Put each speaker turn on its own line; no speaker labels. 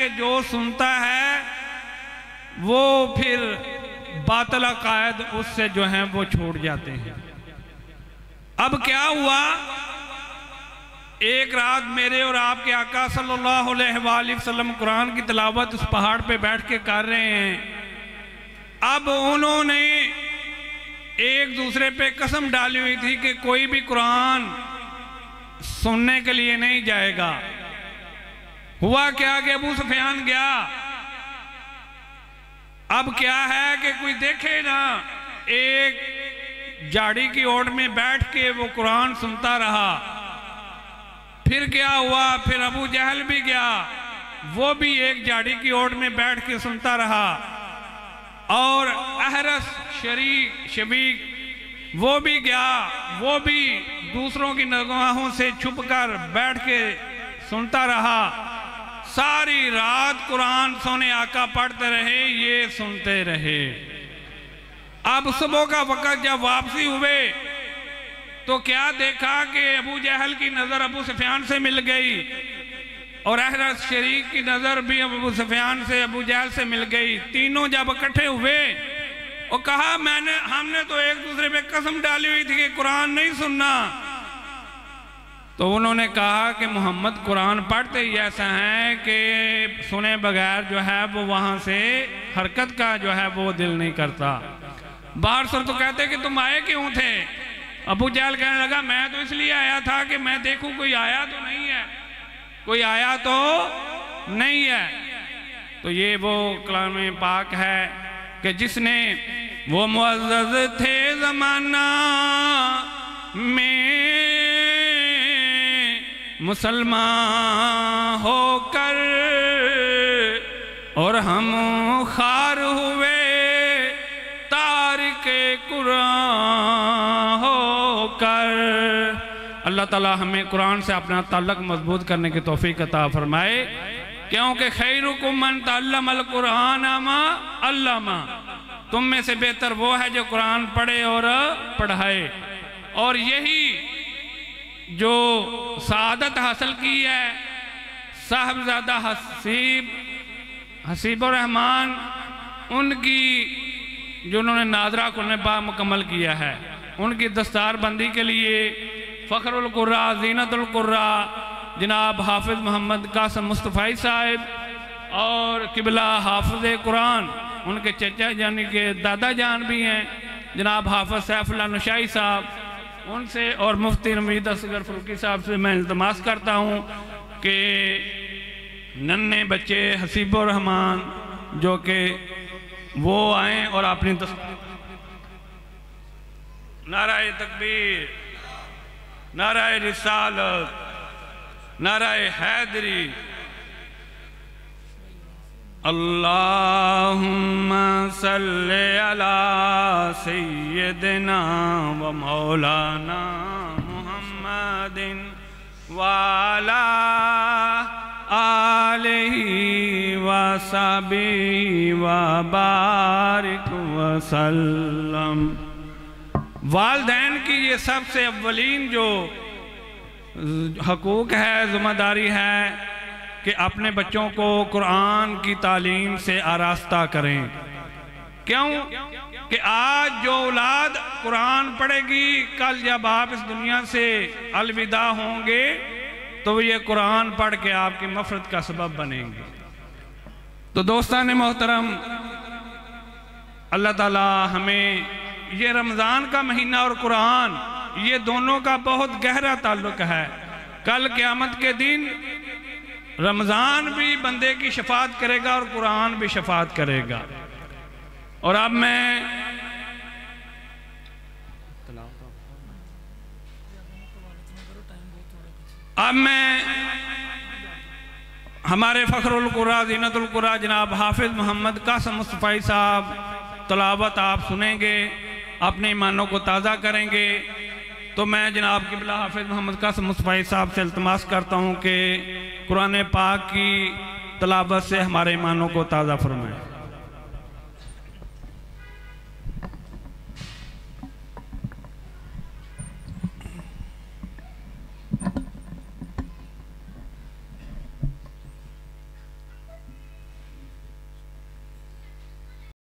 कि जो सुनता है वो फिर बातिल अकायद उससे जो हैं वो छोड़ जाते हैं। अब क्या हुआ, एक रात मेरे और आपके आका सल्लल्लाहु अलैहि वसल्लम कुरान की तिलावत उस पहाड़ पे बैठ के कर रहे हैं। अब उन्होंने एक दूसरे पे कसम डाली हुई थी कि कोई भी कुरान सुनने के लिए नहीं जाएगा। हुआ क्या कि अबू सुफियान गया। अब क्या है कि कोई देखे ना, एक झाड़ी की ओट में बैठ के वो कुरान सुनता रहा। फिर क्या हुआ, फिर अबू जहल भी गया, वो भी एक झाड़ी की ओट में बैठ के सुनता रहा। और अहरस शबीक वो भी गया, वो भी दूसरों की निगाहों से छुपकर बैठ के सुनता रहा। सारी रात कुरान सोने आका पढ़ते रहे, ये सुनते रहे। अब सुबह का वक़्त जब वापसी हुए तो क्या देखा कि अबू जहल की नज़र अबू सुफियान से मिल गई और अहरस शरीक की नज़र भी अबू सुफियान से, अबू जहल से मिल गई। तीनों जब इकट्ठे हुए और कहा हमने तो एक दूसरे पे कसम डाली हुई थी कि कुरान नहीं सुनना। तो उन्होंने कहा कि मोहम्मद कुरान पढ़ते ही ऐसा है कि सुने बगैर जो है वो वहाँ से हरकत का जो है वो दिल नहीं करता। बाहर सर तो कहते कि तुम आए क्यों थे? अबू जहल कहने लगा मैं तो इसलिए आया था कि मैं देखूं कोई आया तो नहीं है, कोई आया तो नहीं है। तो ये वो कलाम पाक है कि जिसने वो मुअज़्ज़ज़ थे ज़माना में मुसलमान होकर और हम खार हुए तारिके कुरान होकर। अल्लाह ताला हमें कुरान से अपना ताल्लुक़ मजबूत करने की तौफीक अता फरमाए, क्योंकि खैरुकुम मन तअल्लमल कुरान मा अल्लमा, तुम में से बेहतर वो है जो कुरान पढ़े और पढ़ाए। और यही जो सआदत हासिल की है साहबजादा हसीबुर रहमान उनकी, जो उन्होंने नादरा कुरान पाक मुकम्मल किया है, उनकी दस्तार बंदी के लिए फ़ख्रुल कुर्रा ज़ीनतुल कुर्रा जनाब हाफिज़ मोहम्मद कासिम मुस्तफ़ाई साहब और किबला हाफिज़ कुरान, उनके चचा यानी के दादा जान भी हैं जनाब हाफिज़ सैफुल्लाह नशाई साहब, उनसे और मुफ्ती नवीद असगर फरूकी साहब से मैं इल्तमास करता हूँ कि नन्हे बच्चे हसीबुर रहमान जो कि वो आएँ और अपनी नाराए तकबीर, नाराए रिसालत, नाराए हैदरी, अल्लाहुम्मा सल्ले अला सय्यदिना व मौलाना मुहम्मदिन व अला आलिहि व सहाबिहि व बारिक व सल्लम। वालिदैन की ये सबसे अव्वलीन जो हकूक़ है, ज़िम्मेदारी है कि अपने बच्चों को कुरान की तालीम से आरास्ता करें। क्यों कि आज जो औलाद कुरान पढ़ेगी, कल जब आप इस दुनिया से अलविदा होंगे तो ये कुरान पढ़ के आपकी मफ़रत का सबब बनेंगे। तो दोस्तान मोहतरम, अल्लाह ताला हमें ये रमज़ान का महीना और कुरान, ये दोनों का बहुत गहरा ताल्लुक़ है। कल क़यामत के दिन रमज़ान भी बंदे की शफात करेगा और कुरान भी शफात करेगा। और अब मैं हमारे फ़ख्रुल कुर्रा ज़ीनतुल कुर्रा जनाब हाफिज़ मोहम्मद कासिम मुस्तफ़ाई साहब तलावत आप सुनेंगे, अपने ईमानों को ताज़ा करेंगे। तो मैं जनाब किबला हाफिज़ मोहम्मद कासिम मुस्तफ़ाई साहब से इल्तमास करता हूँ कि कुरान पाक की तलावत से हमारे ईमानों को ताज़ा फरमाएं।